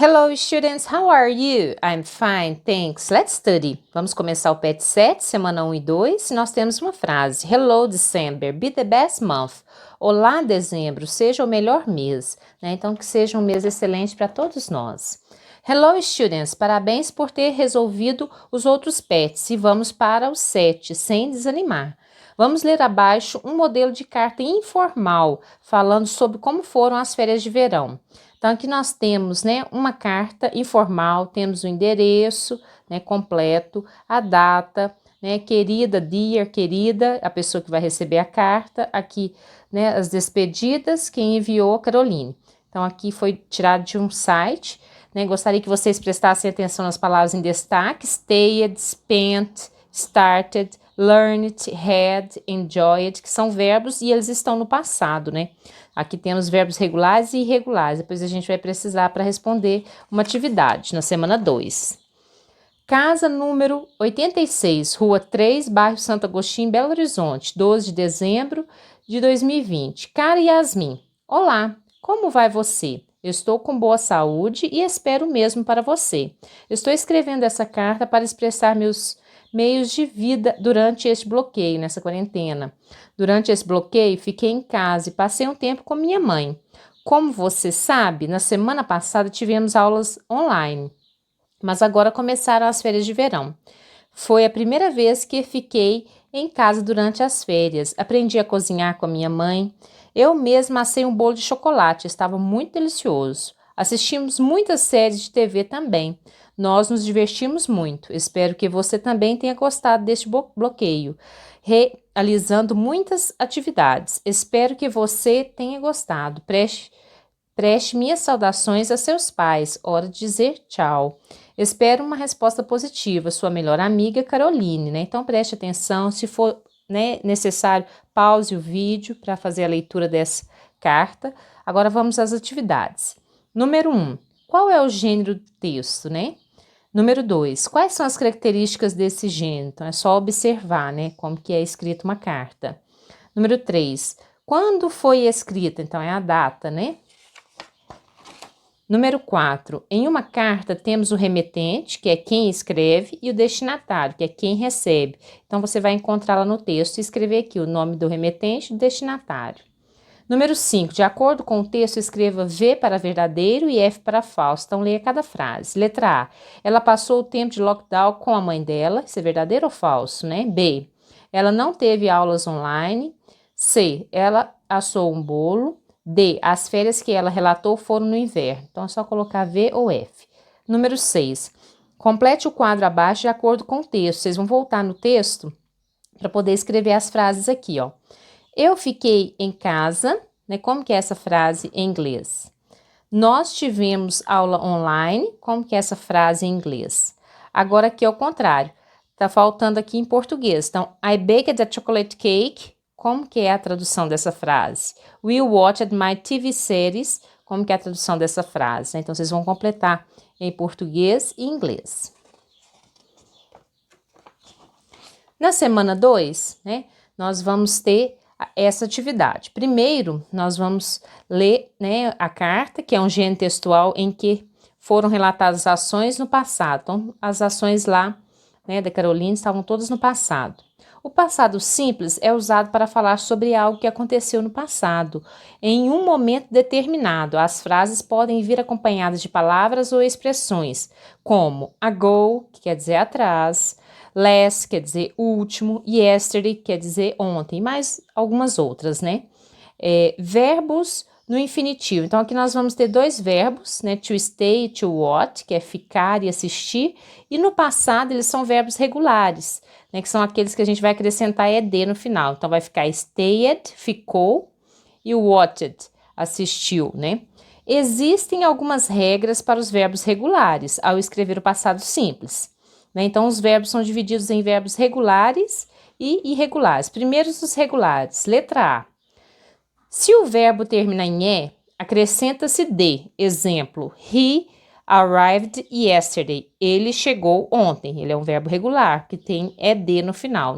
Hello students, how are you? I'm fine, thanks. Let's study. Vamos começar o PET 7, semana 1 e 2. Nós temos uma frase. Hello December, be the best month. Olá dezembro, seja o melhor mês. Então que seja um mês excelente para todos nós. Hello students, parabéns por ter resolvido os outros PETs e vamos para o 7, sem desanimar. Vamos ler abaixo um modelo de carta informal, falando sobre como foram as férias de verão. Então, aqui nós temos, uma carta informal, temos o endereço, completo, a data, querida, dear, querida, a pessoa que vai receber a carta, aqui, as despedidas, quem enviou, Caroline. Então, aqui foi tirado de um site, gostaria que vocês prestassem atenção nas palavras em destaque: stayed, spent, started, learned, had, enjoyed, que são verbos e eles estão no passado, Aqui temos verbos regulares e irregulares, depois a gente vai precisar para responder uma atividade na semana 2. Casa número 86, Rua 3, bairro Santo Agostinho, Belo Horizonte, 12 de dezembro de 2020. Cara Yasmin, olá, como vai você? Eu estou com boa saúde e espero o mesmo para você. Eu estou escrevendo essa carta para expressar meus meios de vida durante este bloqueio, nessa quarentena. Durante esse bloqueio, fiquei em casa e passei um tempo com minha mãe. Como você sabe, na semana passada tivemos aulas online, mas agora começaram as férias de verão. Foi a primeira vez que fiquei em casa durante as férias. Aprendi a cozinhar com a minha mãe. Eu mesma assei um bolo de chocolate, estava muito delicioso. Assistimos muitas séries de TV também. Nós nos divertimos muito. Espero que você também tenha gostado deste bloqueio, realizando muitas atividades. Espero que você tenha gostado. Preste minhas saudações a seus pais. Hora de dizer tchau. Espero uma resposta positiva. Sua melhor amiga, Caroline, Então preste atenção. Se for necessário, pause o vídeo para fazer a leitura dessa carta. Agora vamos às atividades. Número 1. Qual é o gênero do texto, Número 2. Quais são as características desse gênero? Então, é só observar, como que é escrita uma carta. Número 3. Quando foi escrita? Então, é a data, Número 4. Em uma carta, temos o remetente, que é quem escreve, e o destinatário, que é quem recebe. Então, você vai encontrar lá no texto e escrever aqui o nome do remetente e do destinatário. Número 5. De acordo com o texto, escreva V para verdadeiro e F para falso. Então, leia cada frase. Letra A. Ela passou o tempo de lockdown com a mãe dela. Isso é verdadeiro ou falso, B. Ela não teve aulas online. C. Ela assou um bolo. D. As férias que ela relatou foram no inverno. Então, é só colocar V ou F. Número 6. Complete o quadro abaixo de acordo com o texto. Vocês vão voltar no texto para poder escrever as frases aqui, Eu fiquei em casa, Como que é essa frase em inglês? Nós tivemos aula online, como que é essa frase em inglês? Agora aqui é o contrário, tá faltando aqui em português. Então, I baked a chocolate cake, como que é a tradução dessa frase? We watched my TV series, como que é a tradução dessa frase? Então, vocês vão completar em português e inglês. Na semana 2, nós vamos ter essa atividade. Primeiro, nós vamos ler a carta, que é um gênero textual em que foram relatadas ações no passado. Então, as ações lá da Caroline estavam todas no passado. O passado simples é usado para falar sobre algo que aconteceu no passado, em um momento determinado. As frases podem vir acompanhadas de palavras ou expressões, como ago, que quer dizer atrás, last quer dizer último, yesterday quer dizer ontem, mais algumas outras, verbos no infinitivo. Então, aqui nós vamos ter dois verbos, to stay e to watch, que é ficar e assistir, e no passado eles são verbos regulares, que são aqueles que a gente vai acrescentar ed no final. Então, vai ficar stayed, ficou, e watched, assistiu, Existem algumas regras para os verbos regulares ao escrever o passado simples. Então, os verbos são divididos em verbos regulares e irregulares. Primeiro, os regulares. Letra A. Se o verbo termina em E, acrescenta-se D. Exemplo, he arrived yesterday. Ele chegou ontem. Ele é um verbo regular, que tem ED no final,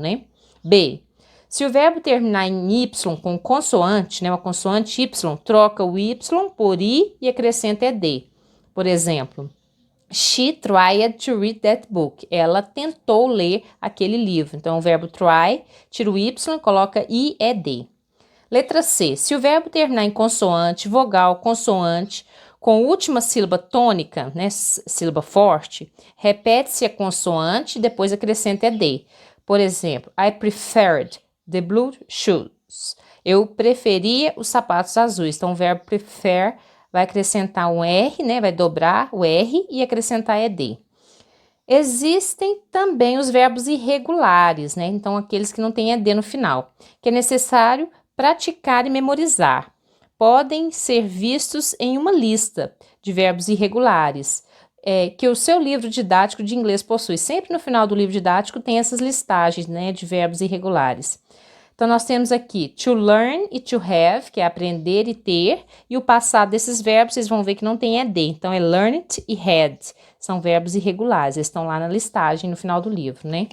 B. Se o verbo terminar em Y com consoante, uma consoante Y, troca o Y por I e acrescenta ED. Por exemplo, she tried to read that book. Ela tentou ler aquele livro. Então, o verbo try, tira o Y, coloca IED. Letra C. Se o verbo terminar em consoante, vogal, consoante, com última sílaba tônica, né, sílaba forte, repete-se a consoante e depois acrescenta ED. Por exemplo, I preferred the blue shoes. Eu preferia os sapatos azuis. Então, o verbo prefer vai acrescentar um R, né, vai dobrar o R e acrescentar ED. Existem também os verbos irregulares, né? Então, aqueles que não têm ED no final, que é necessário praticar e memorizar. Podem ser vistos em uma lista de verbos irregulares, que o seu livro didático de inglês possui. Sempre no final do livro didático tem essas listagens, né, de verbos irregulares. Então, nós temos aqui to learn e to have, que é aprender e ter, e o passado desses verbos, vocês vão ver que não tem ED. Então, é learned e had. São verbos irregulares, eles estão lá na listagem no final do livro, né?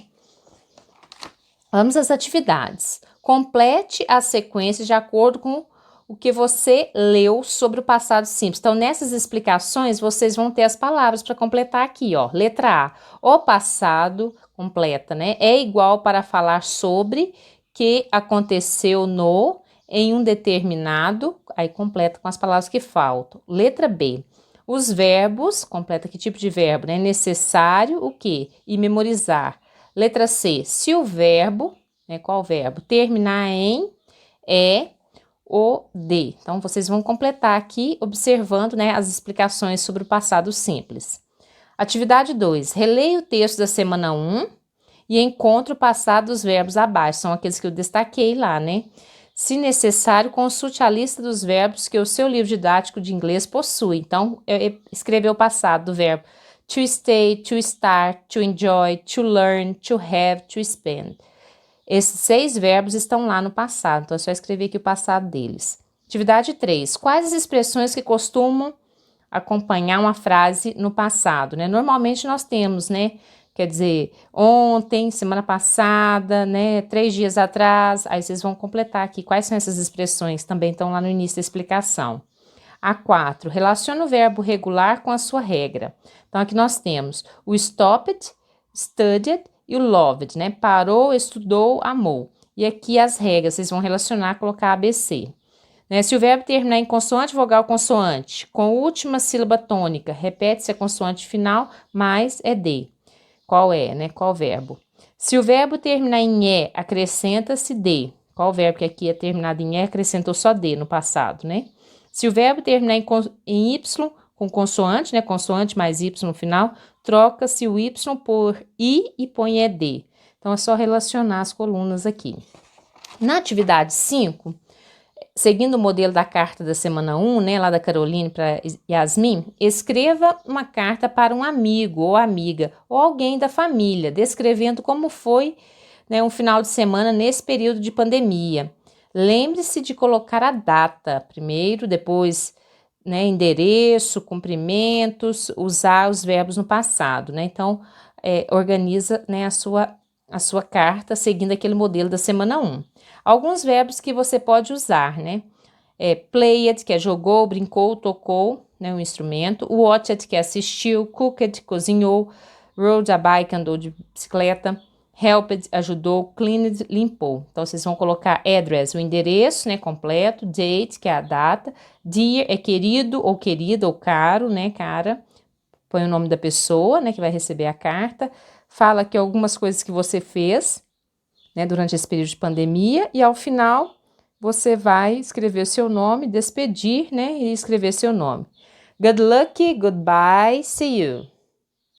Vamos às atividades. Complete as sequências de acordo com o que você leu sobre o passado simples. Então, nessas explicações, vocês vão ter as palavras para completar aqui, ó. Letra A, o passado, completa, né? É igual para falar sobre que aconteceu no, em um determinado, aí completa com as palavras que faltam. Letra B, os verbos, completa que tipo de verbo, né? Necessário, o quê? E memorizar. Letra C, se o verbo, né? Qual verbo? Terminar em o de. Então, vocês vão completar aqui, observando, né, as explicações sobre o passado simples. Atividade 2, releia o texto da semana 1 e encontre o passado dos verbos abaixo. São aqueles que eu destaquei lá, né? Se necessário, consulte a lista dos verbos que o seu livro didático de inglês possui. Então, escreveu o passado do verbo to stay, to start, to enjoy, to learn, to have, to spend. Esses 6 verbos estão lá no passado, então é só escrever aqui o passado deles. Atividade 3. Quais as expressões que costumam acompanhar uma frase no passado, né? Normalmente nós temos, né? Quer dizer, ontem, semana passada, né? 3 dias atrás. Aí vocês vão completar aqui quais são essas expressões, também estão lá no início da explicação. A4. Relaciona o verbo regular com a sua regra. Então, aqui nós temos o stopped, studied e o loved, né? Parou, estudou, amou. E aqui as regras, vocês vão relacionar, colocar ABC. Né? Se o verbo terminar em consoante, vogal, consoante, com última sílaba tônica, repete-se a consoante final, mais ED. Qual é, né? Qual verbo? Se o verbo terminar em E, acrescenta-se D. Qual verbo que aqui é terminado em E, acrescentou só D no passado, né? Se o verbo terminar em Y, com consoante, né? Consoante mais Y no final, troca-se o Y por I e põe ED. Então, é só relacionar as colunas aqui. Na atividade 5, seguindo o modelo da carta da semana 1, né, lá da Caroline para Yasmin, escreva uma carta para um amigo ou amiga ou alguém da família, descrevendo como foi, né, um final de semana nesse período de pandemia. Lembre-se de colocar a data primeiro, depois, né, endereço, cumprimentos, usar os verbos no passado, né? Então, organiza, né, a sua carta seguindo aquele modelo da semana 1. Alguns verbos que você pode usar, né? Played, que é jogou, brincou, tocou, né, um instrumento. Watched, que é assistiu. Cooked, cozinhou. Rode a bike, andou de bicicleta. Helped, ajudou. Cleaned, limpou. Então, vocês vão colocar address, o endereço, né, completo. Date, que é a data. Dear é querido ou querida ou caro, né, cara. Põe o nome da pessoa, né, que vai receber a carta. Fala que algumas coisas que você fez, né, durante esse período de pandemia, e ao final você vai escrever seu nome, despedir, né, e escrever seu nome. Good luck, goodbye, see you.